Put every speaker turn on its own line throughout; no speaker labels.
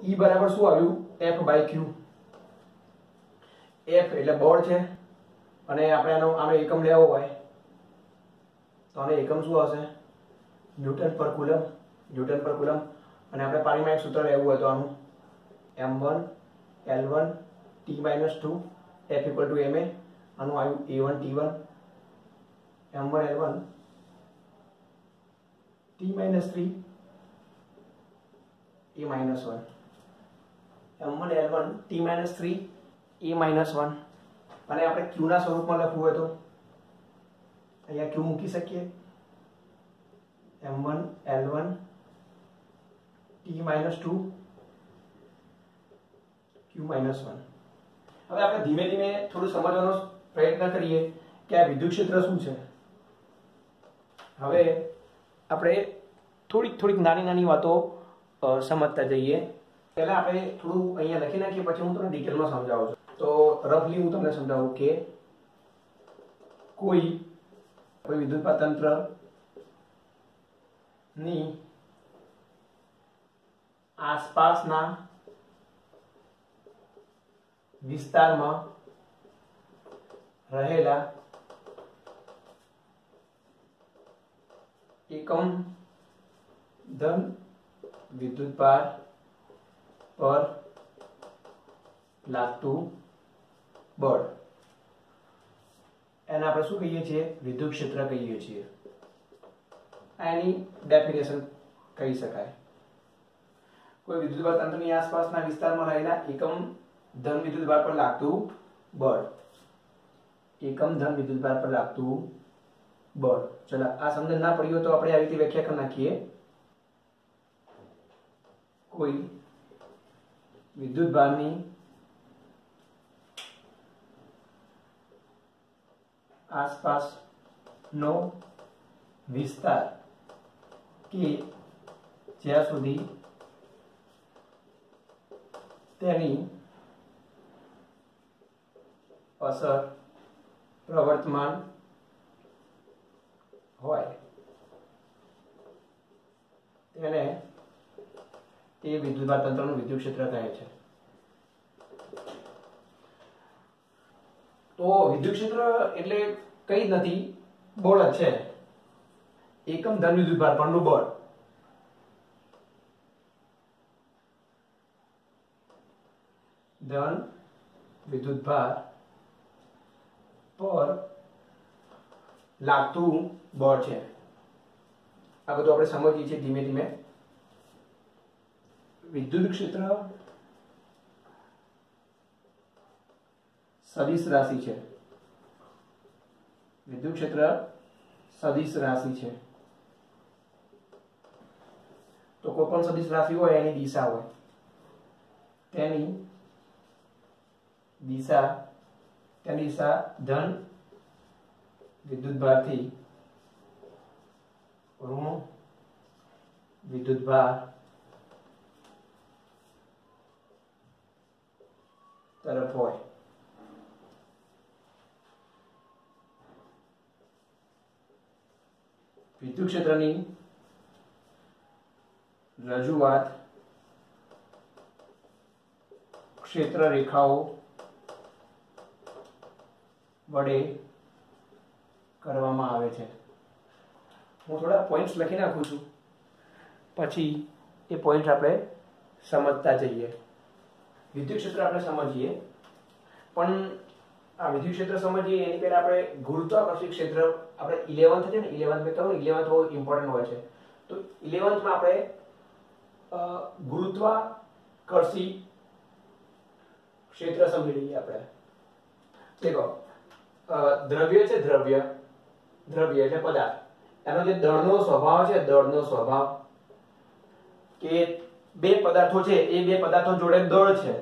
E બરાબર શું આવ્યું F/Q. F એટલે બળ છે અને આપણે આનો એકમ લેવો હોય તો આનો એકમ શું હશે ન્યૂટન પર કુલમ અને આપણે પારિમાણિક સૂત્ર લેવું હોય તો આનું m1 l1 t-2 F = ma. આનું આવ્યું a1 t1 m1 l1 t-3 a-1 m1 l1 t-3 a-1 અને આપણે q ના સ્વરૂપમાં લખવું હોય તો અહીંયા q મૂકી શકીએ m1 l1 t-2 q-1. હવે આપણે ધીમે ધીમે થોડું સમજવાનો પ્રયત્ન કરીએ કે આ વિદ્યુત ક્ષેત્ર શું છે. હવે આપણે થોડીક નાની વાતો સમજતા જઈએ. પહેલા આપણે થોડું અહીંયા લખી નાખીએ, પછી હું તમને ડિટેલમાં સમજાવું છું. તો રફલી હું તમને સમજાવું કે કોઈ વિદ્યુત તંત્ર ની આસપાસના વિસ્તારમાં રહેલા એકમ ધન વિદ્યુતભાર પર લાગતું બળ એને આપણે શું કહીએ છીએ વિદ્યુત ક્ષેત્ર કહીએ છીએ. એની ડેફિનેશન કહી શકાય. કોઈ વિદ્યુતભાર તંત્રની આસપાસના વિસ્તારમાં રહેલા એકમ ધન વિદ્યુતભાર પર લાગતું બળ. એકમ ધન વિદ્યુતભાર પર લાગતું બળ. ચલો આ સમજ ના પડી હોય તો આપણે આવી રીતે વ્યાખ્યા કરી નાખીએ. કોઈ વિદ્યુતભારની આસપાસનો વિસ્તાર કે જ્યાં સુધી તેની અસર પ્રવર્તમાન હોય તેને તે વિદ્યુતભાર તંત્રનું વિદ્યુત ક્ષેત્ર કહે છે. તો વિદ્યુત ક્ષેત્ર એટલે કઈ નથી, બળ જ છે. એકમ ધન વિદ્યુતભાર પરનું બળ. ધન વિદ્યુતભાર પર લાગતું બળ છે. આ બધું આપણે સમજીએ છીએ ધીમે ધીમે. વિદ્યુત ક્ષેત્ર સદિશ રાશિ છે. વિદ્યુત ક્ષેત્ર સદિશ રાશિ છે. તો કોઈ પણ સદિશ રાશિ હોય એની દિશા હોય, તેની દિશા ધન વિદ્યુતભારથી ઋણ વિદ્યુતભાર તરફ હોય. વિદ્યુત ક્ષેત્રની રજૂઆત ક્ષેત્ર રેખાઓ વડે કરવામાં આવે છે. હું થોડા પોઈન્ટ્સ લખી નાખું છું, પછી એ પોઈન્ટ આપણે સમજતા જઈએ. વિદ્યુત ક્ષેત્ર આપણે સમજીએ, પણ આ વિદ્યુત ક્ષેત્ર સમજીએ એની પહેલા આપણે ગુરુત્વાકર્ષી ક્ષેત્ર આપણે 11th છે ને 11th મેં કહ્યું 11th બહુ ઇમ્પોર્ટન્ટ હોય છે. તો 11th માં આપણે ગુરુત્વાકર્ષી ક્ષેત્ર સમજી લઈએ. આપણે દેખો દ્રવ્ય છે, દ્રવ્ય એટલે પદાર્થ, એનો જે દળનો સ્વભાવ છે, દળનો સ્વભાવ કે બે પદાર્થો છે, એ બે પદાર્થો જોડે દળ છે,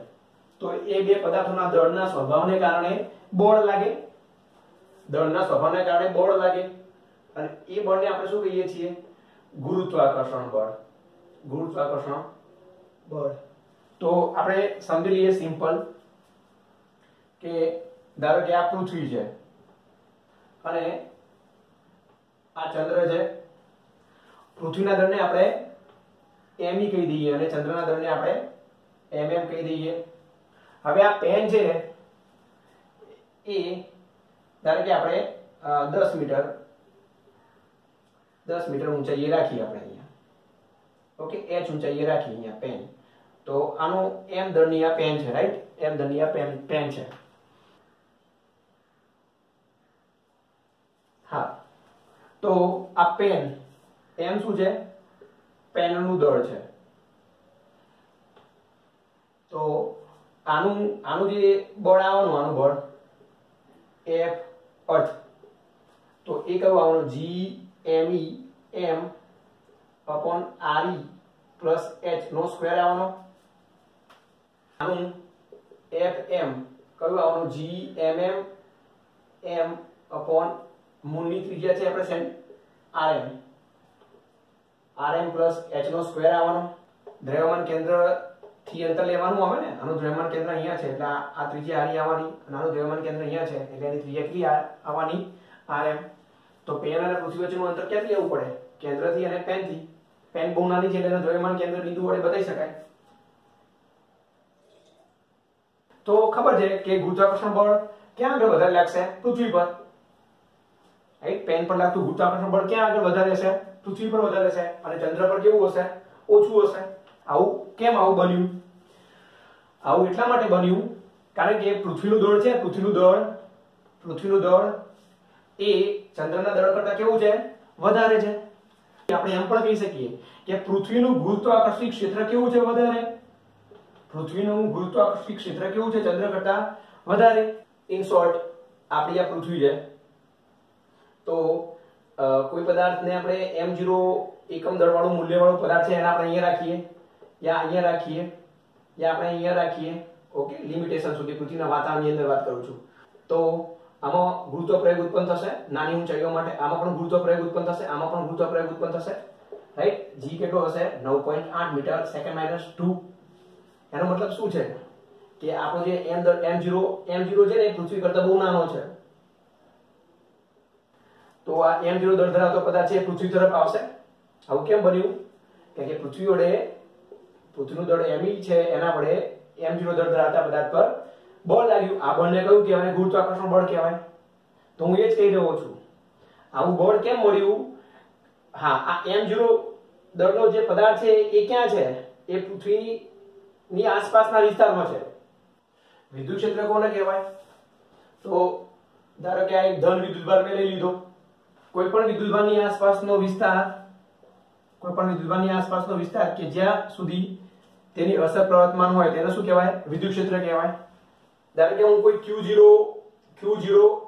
તો એ બે પદાર્થોના દળના સ્વભાવને કારણે બળ લાગે. દળના સ્વભાવને કારણે બળ લાગે અને એ બળને આપણે શું કહીએ છીએ ગુરુત્વાકર્ષણ બળ. ગુરુત્વાકર્ષણ બળ. તો આપણે સમજી લઈએ સિમ્પલ કે ધારો કે આ પૃથ્વી છે અને આ ચંદ્ર છે. પૃથ્વીના દળને આપણે m કહી દઈએ અને ચંદ્રના દળને આપણે mm કહી દઈએ. હવે આ પેન છે એ ધારો કે આપણે 10 મીટર ઊંચાઈએ રાખીએ આપણે અહીંયા. ઓકે, h ઊંચાઈએ રાખીએ અહીંયા પેન. તો આનું m દળની આ પેન છે, રાઈટ? m દળની આ પેન છે. હા, તો આ પેન m શું છે? પેનનું દળ છે. તો આનું જે બળ આવવાનું, આનું બળ F અર્થ, તો એ કયું આવવાનું? G m e m upon r e plus h નો સ્ક્વેર આવવાનો. આનું F m કયું આવવાનું? G m m m upon મૂળની ત્રિજ્યા છે આપણે rm plus h નો સ્ક્વેર આવવાનો. દ્રવ્યમાન કેન્દ્ર થી અંતર લેવાનું આવે ને. આનું દ્રવ્યમાન કેન્દ્ર અહીંયા છે એટલે આ ત્રિજ્યા r આવવાની, અને આનું દ્રવ્યમાન કેન્દ્ર અહીંયા છે એટલે એની ત્રિજ્યા કેટલી આવવાની? rm. તો પેન અને પૃથ્વી વચ્ચેનું અંતર ક્યાંથી લેવું પડે? કેન્દ્રથી અને પેનથી. પેન બહુ નાની છે એટલે એનું દ્રવ્યમાન કેન્દ્ર બિંદુ વડે બતાવી શકાય. તો ખબર છે કે ગુરુત્વાકર્ષણ બળ ક્યાં આગળ વધારે લાગશે? પૃથ્વી પર. રાઈટ? પેન પર લાગતું ગુરુત્વાકર્ષણ બળ ક્યાં આગળ વધારે છે? પૃથ્વી પર વધારે છે. અને ચંદ્ર પર કેવું હશે? ઓછું હશે. આવું કેમ આવું બન્યું? આવું એટલા માટે બન્યું કારણ કે પૃથ્વીનું દળ છે, પૃથ્વીનું દળ એ ચંદ્રના દળ કરતા કેવું છે? વધારે છે. આપણે એમ પણ કહી શકીએ કે પૃથ્વીનું ગુરુત્વાકર્ષી ક્ષેત્ર કેવું છે? વધારે. પૃથ્વીનું ગુરુત્વાકર્ષી ક્ષેત્ર કેવું છે? ચંદ્ર કરતા વધારે. ઇન શોર્ટ, આપણી આ પૃથ્વી છે, તો કોઈ પદાર્થને આપણે m0 એકમ દળવાળું મૂલ્યવાળું પદાર્થ છે એને આપણે અહીંયા રાખીએ, યા અહીંયા રાખીએ, યા આપણે અહીંયા રાખીએ. ઓકે, લિમિટેશન સુધી, પૃથ્વીના વાતાવરણની અંદર વાત કરું છું. તો આમાં ગુરુત્વ પ્રયોગ ઉત્પન્ન થશે નાની ઊંચાઈઓ માટે. આમાં પણ ગુરુત્વ પ્રયોગ ઉત્પન્ન થશે, આમાં પણ ગુરુત્વ પ્રયોગ ઉત્પન્ન થશે. રાઈટ? g કેટલો હશે? 9.8 મીટર સેકન્ડ માઈનસ 2. એનો મતલબ શું છે કે આપણો જે m0 છે ને એ પૃથ્વી કરતા બહુ નાનો છે. તો આ m0 દળ ધરાવતો પદાર્થ છે એ પૃથ્વી તરફ આવશે. આવું કેમ બન્યું? કારણ કે પૃથ્વીનું દળ m છે, એના વડે m0 દળ ધરાવતા પદાર્થ પર બળ લાગ્યું. આ બળને કયું કહેવાય? ગુરુત્વાકર્ષણ બળ કહેવાય. તો હું એ જ કહી રહ્યો છું. આવું બળ કેમ મળ્યું? હા, આ m0 દળનો જે પદાર્થ છે એ ક્યાં છે? એ પૃથ્વીની આસપાસના વિસ્તારમાં છે. વિદ્યુત ક્ષેત્ર કોને કહેવાય? તો ધારો કે આ એક ધન વિદ્યુતભાર મેં લઈ લીધો. કોઈ પણ વિદ્યુતભારની આસપાસનો વિસ્તાર કે જ્યાં સુધી તેની અસર પ્રવર્તમાન હોય તેને શું કહેવાય? વિદ્યુત ક્ષેત્ર કહેવાય. ધારો કે હું કોઈ q0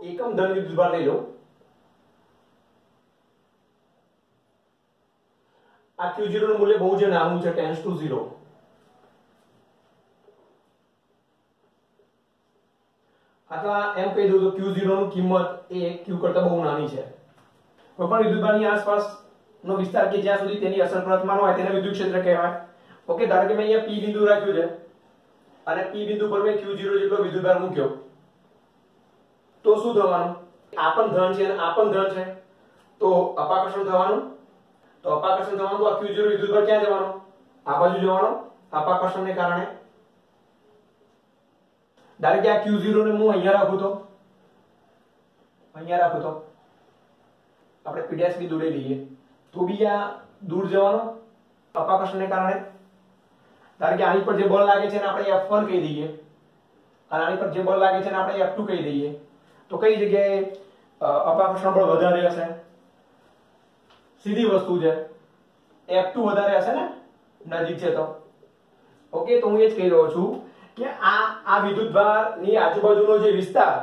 એકમ ધન વિદ્યુતભાર લઈ લઉં. આ q0 નું મૂલ્ય બહુ જ નાનું છે, 10⁻�0. અથવા એમ કહી દઉં તો q0 નું કિંમત એ q કરતા બહુ નાની છે. કોઈ પણ વિદ્યુતભારની આસપાસનો વિસ્તાર કે જ્યાં સુધી તેની અસર પ્રવર્તમાન હોય તેને વિદ્યુત ક્ષેત્ર કહેવાય. ઓકે, ધારો કે મેં અહીંયા p બિંદુ રાખ્યું છે અને p બિંદુ પર મેં q0 જેટલો વિદ્યુતભાર મૂક્યો, તો શું થવાનું? આ પણ ધન છે અને આ પણ ધન છે, તો અપાકર્ષણ થવાનું. તો આ q0 વિદ્યુતભાર ક્યાં જવાનો? આ બાજુ જવાનો, અપાકર્ષણને કારણે. ધારો કે આ q0 ને હું અહીંયા રાખું તો આપણે p' બી દોરી લઈએ, તો બી આ દૂર જવાનો અપાકર્ષણને કારણે. ધારો કે આની પર જે બળ લાગે છે ને આપણે F1 કહી દઈએ, અને આની પર જે બળ લાગે છે ને આપણે F2 કહી દઈએ, તો કઈ જગ્યાએ અપાકર્ષણ બળ વધારે હશે? સીધી વસ્તુ છે, F2 વધારે હશે ને, નજીક છે તો. ઓકે, તો હું એ જ કહી રહ્યો છું કે આ વિદ્યુતભારની આજુબાજુનો જે વિસ્તાર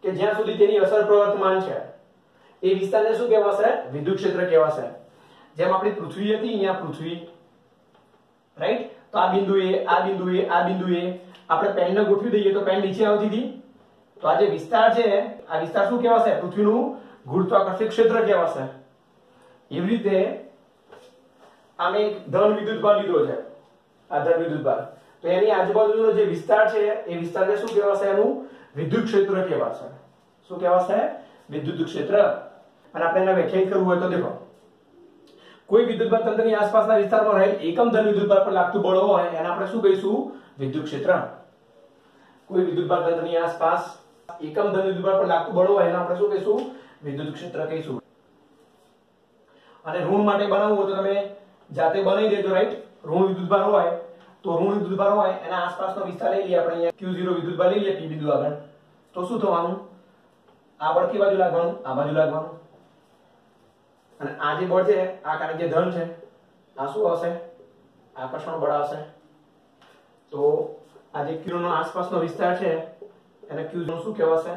કે જ્યાં સુધી તેની અસર પ્રવર્તમાન છે એ વિસ્તારને શું કહેવાશે? વિદ્યુત ક્ષેત્ર કહેવાશે. જેમ આપણી પૃથ્વી હતી, અહીંયા પૃથ્વી, રાઈટ? તો આ બિંદુએ આપણે પેનને ગોઠવી દઈએ તો પેન નીચે આવતી હતી. તો આ જે વિસ્તાર છે, આ વિસ્તાર શું કહેવાશે? પૃથ્વીનું ગુરુત્વાકર્ષી ક્ષેત્ર કહેવાશે. એવી રીતે આમે એક ધન વિદ્યુતભાર લીધો છે, આ ધન વિદ્યુતભાર, તો એની આજુબાજુનો જે વિસ્તાર છે એ વિસ્તારને શું કહેવાશે? એનું વિદ્યુત ક્ષેત્ર કહેવાશે. શું કહેવાશે? વિદ્યુત ક્ષેત્ર. અને આપણે એને વ્યાખ્યાયિત કરવું હોય તો દેખો, કોઈ વિદ્યુતભાર તંત્રની આસપાસના વિસ્તારમાં રહેલ એકમ ધન વિદ્યુતભાર પર લાગતું બળ હોય એને આપણે શું કહીશું? વિદ્યુત ક્ષેત્ર. કોઈ વિદ્યુતભાર તંત્રની આસપાસ એકમ ધન વિદ્યુતભાર પર લાગતું બળ હોય એને આપણે શું કહીશું? વિદ્યુત ક્ષેત્ર કહીશું. અને ઋણ માટે બનાવવું હોય તો તમે જાતે બનાવી દેજો, રાઈટ. ઋણ વિદ્યુતભાર હોય તો ઋણ વિદ્યુતભાર હોય એના આસપાસનો વિસ્તાર લઈ લઈએ આપણે. અહીંયા Q0 વિદ્યુતભાર લઈ લઈએ P બિંદુ આગળ. તો શું થવાનું? આ બળ કઈ બાજુ લાગવાનું? આ બાજુ લાગવાનું. અને આ જે બળ છે આ કારણ કે ધન છે, આ શું આવશે? આકર્ષણ બળ આવશે. તો આ જે Q નો આસપાસનો વિસ્તાર છે એને Q નું શું કહેવાશે?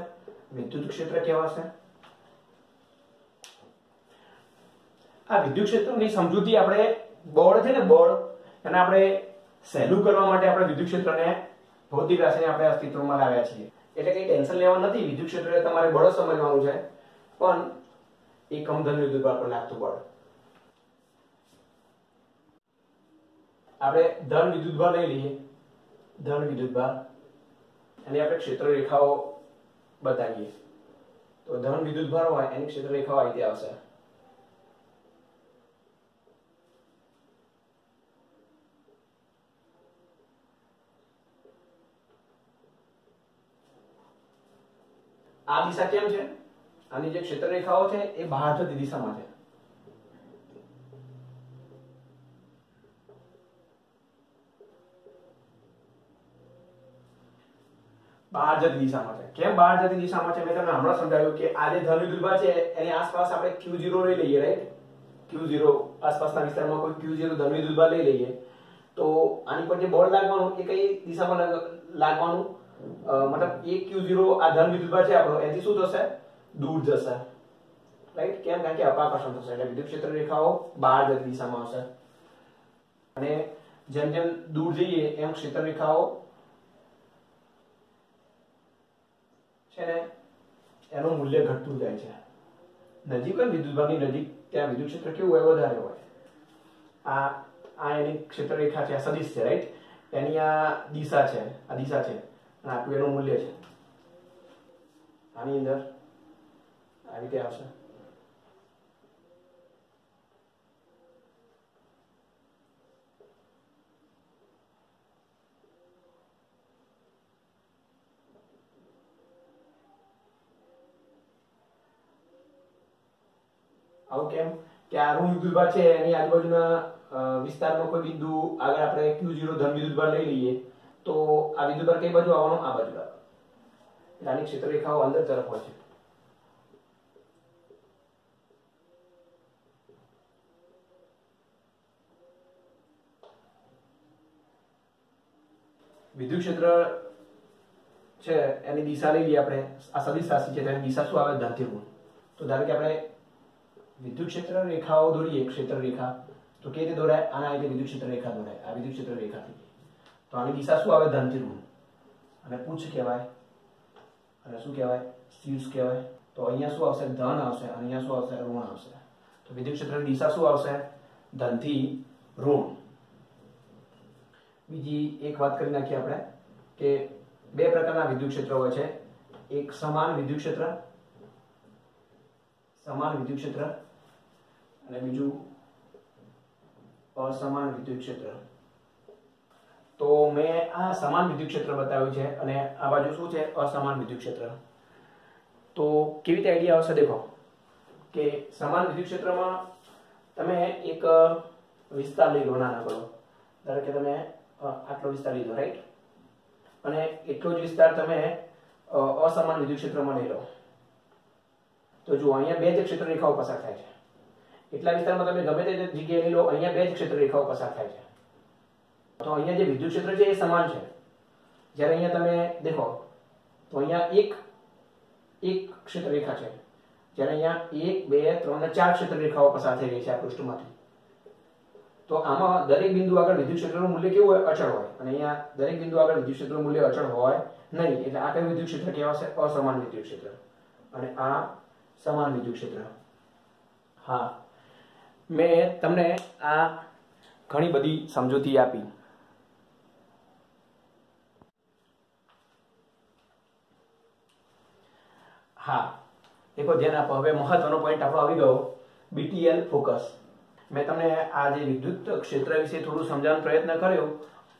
વિદ્યુત ક્ષેત્ર કહેવાશે. આ વિદ્યુત ક્ષેત્રની સમજૂતી આપણે બળ છે ને બળ એને આપણે સહેલું કરવા માટે આપણે વિદ્યુત ક્ષેત્રને ભૌતિક રાશિને આપણે અસ્તિત્વમાં લાવ્યા છીએ. એટલે કઈ ટેન્શન લેવાનું નથી. વિદ્યુત ક્ષેત્ર તમારે બળ સમજવાનું છે, પણ એકમ ધન વિદ્યુતભાર પર લાગતું બળ. આપણે ધન વિદ્યુતભાર લઈ લઈએ. ધન વિદ્યુતભાર એની આપણે ક્ષેત્ર રેખાઓ બતાવીએ. તો ધન વિદ્યુતભાર હોય એની ક્ષેત્ર રેખાઓ આ રીતે આવશે. આ દિશા કેમ છે? આની જે ક્ષેત્ર રેખાઓ છે એ બહાર જતી દિશામાં છે. બહાર જતી દિશામાં છે. કેમ બહાર જતી દિશામાં છે? મેં તમને હમણાં સમજાવ્યું કે આ જે ધન વિદ્યુતભાર છે એની આસપાસ આપણે Q0 લઈ લઈએ, રાઈટ. Q0 આસપાસના વિસ્તારમાં કોઈ Q0 ધન વિદ્યુતભાર લઈ લઈએ તો આની પર જે બળ લાગવાનું એ કઈ દિશામાં લાગવાનું? મતલબ એ Q0 આ ધન વિદ્યુતભાર છે આપણો એથી શું થશે? દૂર જશે, રાઈટ. કેમ? કારણ કે અપાકર્ષણ થશે એટલે વિદ્યુત ક્ષેત્ર રેખાઓ બહાર જતી દિશામાં આવશે. અને જેમ જેમ દૂર જઈએ એમ ક્ષેત્ર રેખાઓ છે ને એનું મૂલ્ય ઘટતું જાય છે. નજીક હોય વિદ્યુતભારની નજીક ત્યાં વિદ્યુત ક્ષેત્ર કેવું હોય? વધારે હોય. આ એની ક્ષેત્ર રેખા છે, આ સદિશ છે, રાઈટ. એની આ દિશા છે, આ દિશા છે અને આટલું એનું મૂલ્ય છે. આની અંદર આ રીતે આવશે. આવું કેમ? કે આ ઋણ વિદ્યુતભાર છે એની આજુબાજુના વિસ્તારમાં કોઈ બિંદુ આગળ આપણે Q0 ધન વિદ્યુતભાર લઈ લઈએ તો આ વિદ્યુતભાર કઈ બાજુ આવવાનો? આ બાજુ આવવાનો. આની ક્ષેત્ર રેખાઓ અંદર તરફ હોય છે. વિદ્યુત ક્ષેત્ર છે એની દિશા લઈ લઈએ આપણે. આ સદિશ રાશિ છે તેની દિશા શું આવે? ધનથી ઋણ. તો ધારો કે આપણે વિદ્યુત ક્ષેત્ર રેખાઓ દોરીએ, ક્ષેત્ર રેખા તો કેવી રીતે દોરાય? આના રીતે વિદ્યુત ક્ષેત્ર રેખા દોરાય. આ વિદ્યુત ક્ષેત્ર રેખા થઈ ગઈ. તો આની દિશા શું આવે? ધનથી ઋણ. અને પૂછ કહેવાય અને શું કહેવાય? શીર્ષ કહેવાય. તો અહીંયા શું આવશે? ધન આવશે અને અહીંયા શું આવશે? ઋણ આવશે. તો વિદ્યુત ક્ષેત્રની દિશા શું આવશે? ધનથી ઋણ. બીજી એક વાત કરી નાખીએ આપણે કે બે પ્રકારના વિદ્યુત ક્ષેત્ર હોય છે. એક સમાન વિદ્યુત ક્ષેત્ર, સમાન વિદ્યુત ક્ષેત્ર, અને બીજું અસમાન વિદ્યુત ક્ષેત્ર. તો મેં આ સમાન વિદ્યુત ક્ષેત્ર બતાવ્યું છે અને આ બાજુ શું છે? અસમાન વિદ્યુત ક્ષેત્ર. તો કેવી રીતે આઈડિયા આવશે? દેખો કે સમાન વિદ્યુત ક્ષેત્રમાં તમે એક વિસ્તાર લઈ લો, નાના કરો. ધારો કે તમે આટલો વિસ્તાર લીધો, રાઈટ. અને એટલો જ વિસ્તાર તમે અસમાન વિદ્યુત ક્ષેત્રમાં લઈ લો. તો જો અહીંયા બે જ ક્ષેત્ર રેખાઓ પસાર થાય છે. એટલા વિસ્તારમાં તમે ગમે તે જગ્યાએ લઈ લો, અહીંયા બે જ ક્ષેત્ર રેખાઓ પસાર થાય છે. તો અહીંયા જે વિદ્યુત ક્ષેત્ર છે એ સમાન છે. જ્યારે અહીંયા તમે દેખો તો અહીંયા એક ક્ષેત્ર રેખા છે, જ્યારે અહીંયા 1 2 3 અને 4 ક્ષેત્ર રેખાઓ પસાર થઈ રહી છે આ પૃષ્ઠમાંથી. તો આમાં દરેક બિંદુ આગળ વિદ્યુત ક્ષેત્રનું મૂલ્ય કેવું હોય? અચળ હોય. અને અહીંયા દરેક બિંદુ આગળ વિદ્યુત ક્ષેત્રનું મૂલ્ય અચળ હોય નહીં. એટલે આ કયું વિદ્યુત ક્ષેત્ર કહેવાશે? અસમાન વિદ્યુત ક્ષેત્ર. અને આ સમાન વિદ્યુત ક્ષેત્ર. હા, મેં તમને આ ઘણી બધી સમજૂતી આપી. હા, દેખો ધ્યાન આપો. હવે મહત્વનો પોઈન્ટ આપણો આવી ગયો, BTL ફોકસ. મેં તમને આ જે વિદ્યુત ક્ષેત્ર વિશે થોડું સમજાવવાનો પ્રયત્ન કર્યો.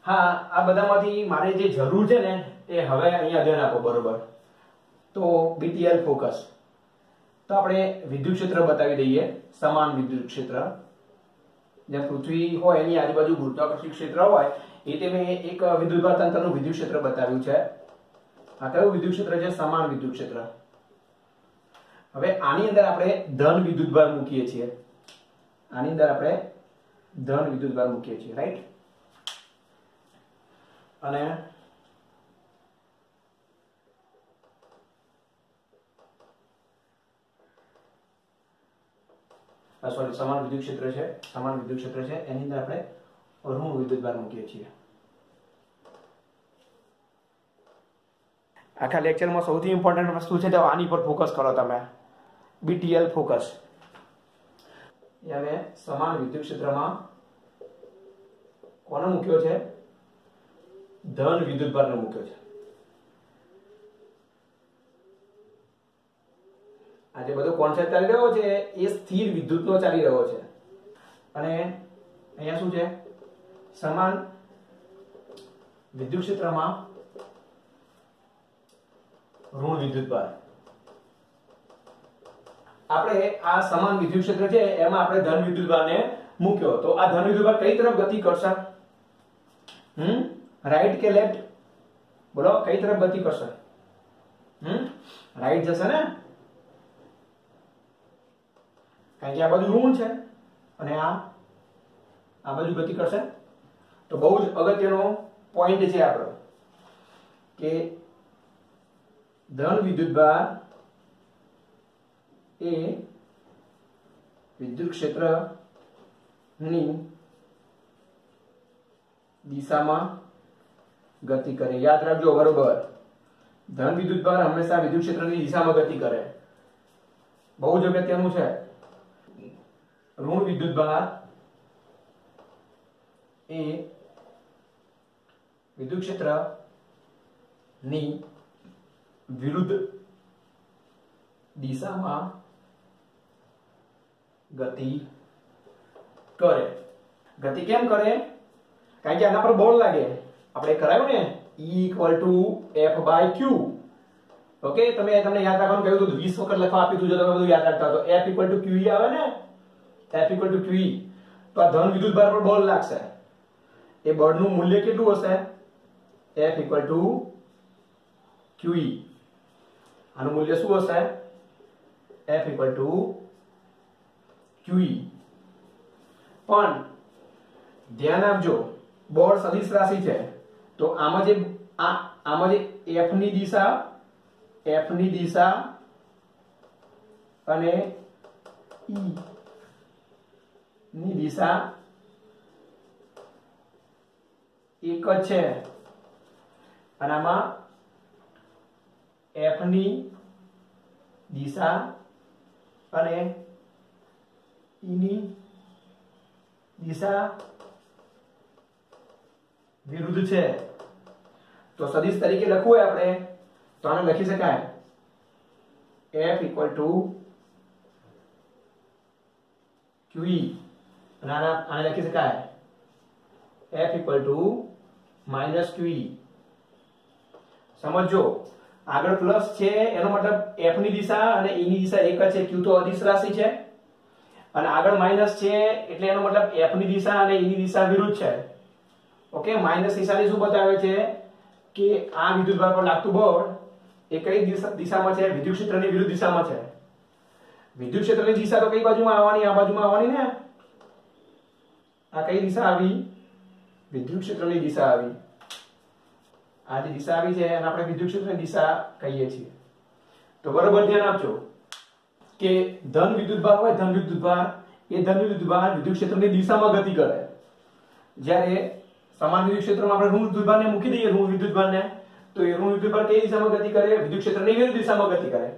હા, આ બધામાંથી મારે જે જરૂર છે ને એ હવે અહીંયા ધ્યાન આપો બરોબર. તો BTL ફોકસ. તો આપણે વિદ્યુત ક્ષેત્ર બતાવી દઈએ, સમાન વિદ્યુત ક્ષેત્ર. જ્યાં પૃથ્વી હોય એની આજુબાજુ ગુરુત્વાકર્ષણ ક્ષેત્ર હોય એ તે મેં એક વિદ્યુતભાર તંત્રનું વિદ્યુત ક્ષેત્ર બતાવ્યું છે. આ કયું વિદ્યુત ક્ષેત્ર છે? સમાન વિદ્યુત ક્ષેત્ર. હવે આની અંદર આપણે ધન વિદ્યુતભાર મૂકીએ છીએ. આની અંદર આપણે ધન વિદ્યુતભાર મૂકીએ છીએ, રાઈટ? અને સોરી, સમાન વિદ્યુત ક્ષેત્ર છે, સમાન વિદ્યુત ક્ષેત્ર છે એની અંદર આપણે ઋણ વિદ્યુતભાર મૂકીએ છીએ. આખા લેક્ચરમાં સૌથી ઇમ્પોર્ટન્ટ વસ્તુ છે તો આની પર ફોકસ કરો તમે. BTL focus. હવે સમાન વિદ્યુત ક્ષેત્રમાં કોને મૂક્યો છે? ધન વિદ્યુતભારને મૂક્યો છે. આ જે બધો કોન્સેપ્ટ ચાલી રહ્યો છે એ સ્થિર વિદ્યુતનો ચાલી રહ્યો છે. અને અહીંયા શું છે? સમાન વિદ્યુત ક્ષેત્રમાં ઋણ વિદ્યુતભાર. આપણે આ સમાન વિદ્યુત ક્ષેત્ર છે એમાં આપણે ધન વિદ્યુતભારને મૂક્યો. તો આ ધન વિદ્યુતભાર કઈ તરફ ગતિ કરશે? રાઈટ કે લેફ્ટ? બોલો, કઈ તરફ ગતિ કરશે? રાઈટ જશે ને, કારણ કે આ બાજુ ઋણ છે અને આ બાજુ ગતિ કરશે. તો બહુ જ અગત્યનો પોઈન્ટ છે આપણો કે ધન વિદ્યુતભાર એ વિદ્યુત ક્ષેત્રની દિશામાં ગતિ કરે. યાદ રાખજો બરોબર, ધન વિદ્યુતભાર હંમેશા વિદ્યુત ક્ષેત્રની દિશામાં ગતિ કરે. બહુ જ અગત્યનું છે. ઋણ વિદ્યુતભાર એ વિદ્યુત ક્ષેત્રની વિરુદ્ધ દિશામાં ગતિ કરે. ગતિ કેમ કરે? કારણ કે આના પર બળ લાગે. આપણે કરાયું ને E=F/Q. ઓકે, તમને યાદ રાખવાનું કહ્યું હતું, 20 વખત લખવા આપ્યું હતું. જો તમે બધું યાદ રાખતા હો તો F=QE આવે ને, F=QE. તો આ ધન વિદ્યુતભાર પર બળ લાગશે. એ બળનું મૂલ્ય કેટલું હશે? F=QE. આનું મૂલ્ય શું હશે? F=QE. પણ ધ્યાન આપજો, બળ સદિશ રાશિ છે. તો આમાં જે F ની દિશા અને E ની દિશા એક જ છે. અને આમાં F ની દિશા અને E ની દિશા વિરુદ્ધ છે. તો સદિશ તરીકે લખવું હોય આપણે તો આને લખી શકાય F=QE. અને આને લખી શકાય F=-QE. સમજો, આગળ પ્લસ છે એનો મતલબ F ની દિશા અને E ની દિશા એક જ છે. Q તો અદિશ રાશિ છે. અને આગળ માઈનસ છે એટલે એનો મતલબ F ની દિશા અને E ની દિશા વિરુદ્ધ છે. ઓકે, માઈનસ નિશાની શું બતાવે છે કે આ વિદ્યુતભાર પર લાગતું બળ એ કઈ દિશામાં છે? વિદ્યુત ક્ષેત્રની વિરુદ્ધ દિશામાં છે. વિદ્યુત ક્ષેત્રની દિશા તો કઈ બાજુમાં આવવાની? આ બાજુમાં આવવાની ને. આ કઈ દિશા આવી? વિદ્યુત ક્ષેત્રની દિશા આવી. આ જે દિશા આવી છે એને આપણે વિદ્યુત ક્ષેત્રની દિશા કહીએ છીએ. તો બરોબર ધ્યાન આપજો કે ધન વિદ્યુતભાર હોય, ધન વિદ્યુતભાર વિદ્યુત ક્ષેત્રની દિશામાં ગતિ કરે. જ્યારે સમાન વિદ્યુત ક્ષેત્રમાં આપણે ઋણ વિદ્યુતભારને મૂકી દઈએ, ઋણ વિદ્યુતભારને, તો એ ઋણ વિદ્યુતભાર કઈ દિશામાં ગતિ કરે? વિદ્યુત ક્ષેત્રની વિરુદ્ધ દિશામાં ગતિ કરે.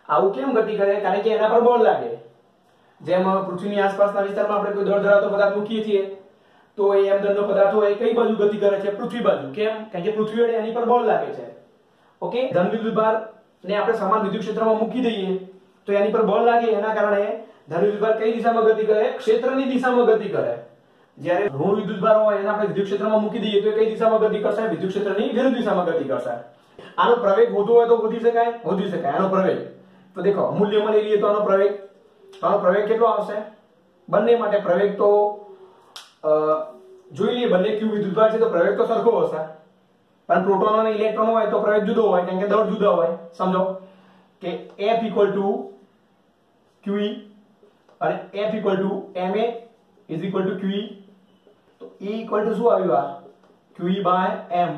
આવું કેમ ગતિ કરે? કારણ કે એના પર બળ લાગે. જેમ પૃથ્વીની આસપાસના વિસ્તારમાં આપણે કોઈ દળ ધરાવતો પદાર્થ મૂકીએ છીએ તો એ એમ દળનો પદાર્થ હોય કઈ બાજુ ગતિ કરે છે? પૃથ્વી બાજુ. કેમ? કારણ કે પૃથ્વી વડે એની પર બળ લાગે છે. ઓકે, ધન વિદ્યુતભાર ને આપણે સમાન વિદ્યુત ક્ષેત્રમાં મૂકી દઈએ તો એની પર બળ લાગે, એના કારણે ધન વિદ્યુતભાર કઈ દિશામાં ગતિ કરે? ક્ષેત્રની દિશામાં ગતિ કરે. જ્યારે ઋણ વિદ્યુતભાર હોય એને આપણે વિદ્યુત ક્ષેત્રમાં મૂકી દઈએ તો એ કઈ દિશામાં ગતિ કરશે? વિદ્યુત ક્ષેત્રની વિરુદ્ધ દિશામાં ગતિ કરશે. આનો પ્રવેગ વધુ હોય તો વધી શકાય? વધી શકાય. આનો પ્રવેગ તો દેખો મૂલ્યમાં લઈ લઈએ તો આનો પ્રવેગ કેટલો આવશે? બંને માટે પ્રવેગ તો જોઈ લઈએ. બંને ક્યુ વિદ્યુતભાર છે તો પ્રવેગ તો સરખો હશે, પણ પ્રોટોન અને ઇલેક્ટ્રોન હોય તો પ્રવેગ જુદો હોય, કારણ કે દળ જુદા હોય. સમજો કે F = QE અને F = Ma = QE. તો E = શું આવ્યું? આ QE/m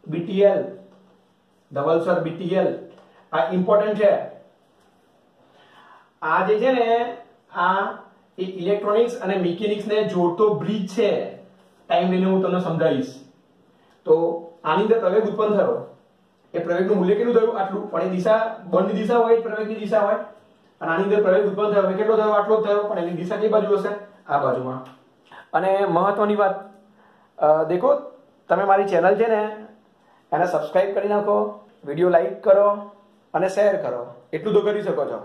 BTL ધવલસર BTL. આ ઇમ્પોર્ટન્ટ છે. આ જે છે ને આ ઇલેક્ટ્રોનિક્સ અને મિકેનિક્સ ને જોડતો બ્રિજ છે. ટાઈમ લઈને હું તમને સમજાવીશ. તો આની અંદર પ્રવેગ ઉત્પન્ન થયો, એ પ્રવેગનું મૂલ્ય કેટલું થયું? આટલું. પણ એ દિશા બળની દિશા હોય, પ્રવેગની દિશા હોય. અને આની અંદર પ્રવેગ ઉત્પન્ન થયો કેટલો થયો? આટલો જ થયો. પણ એની દિશા કઈ બાજુ હશે? આ બાજુમાં. અને મહત્વની વાત દેખો, તમે મારી ચેનલ છે ને એને સબસ્ક્રાઇબ કરી નાખો, વિડીયો લાઈક કરો અને શેર કરો. એટલું તો કરી શકો છો.